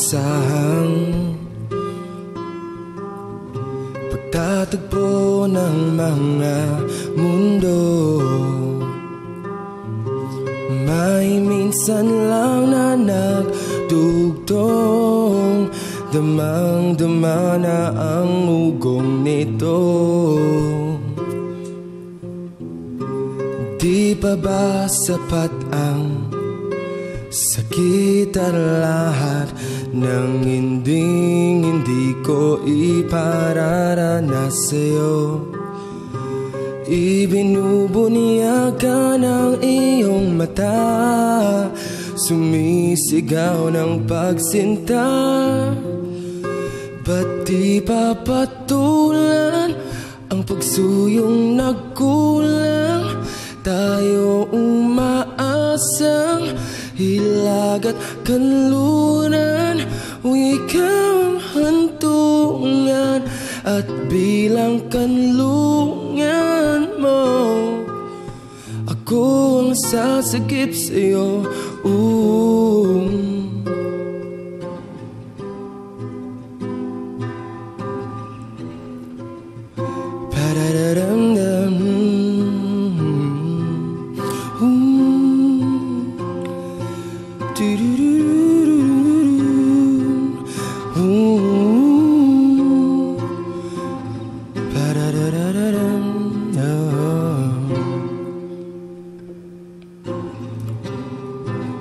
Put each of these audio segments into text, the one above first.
inaasahang pagtatagpo ng mga mundo. May minsan lang na nagdugtong, damang-dama na ang ugong nito. Di pa ba sapat ang sakit at lahat ng hindi ko ipararanas sa'yo? Ibinubunyagan ang iyong mata, sumisigaw ng pagsinta. Ba't di papatulan ang pagsuyong nagkulang? Tayo umaasang hilagat kanluran, wikang hantungan at bilang kanlungan mo. Ako ang sasagip sa'yo.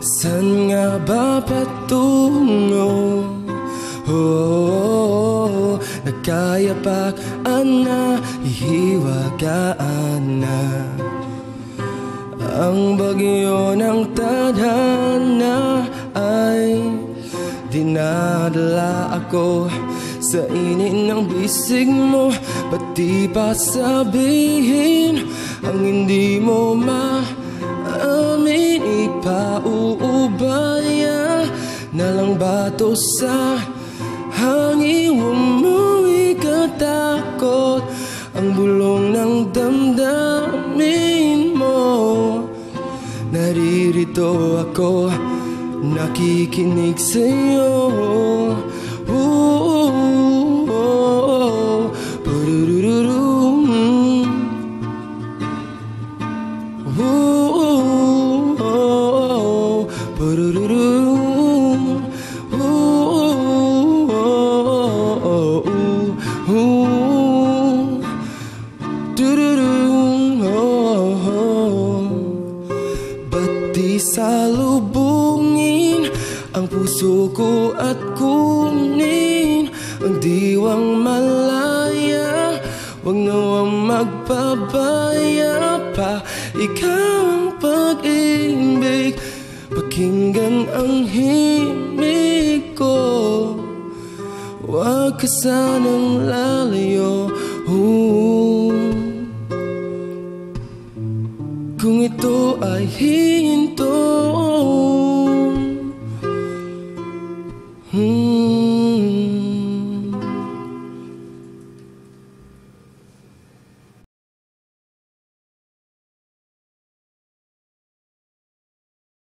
Saan nga ba patungo? Nagkayapakan na, hihiwagaan na ang bagyo ng tadhana ay dinadala ako sa inin ng bisig mo. Ba't di pa sabihin ang hindi mo maamin? Ipauubaya na lang ba to sa hangin? Huwag mo ikatakot ang bulong ng damdamin mo. Naririto ako, nakikinig sa'yo. Di salubungin ang puso ko at kunin ang diwang malaya. Huwag nawang magpabaya pa, ikaw ang pag-ibig. Pakinggan ang himig ko, huwag ka sanang lalayo. Kung ito ay hinto,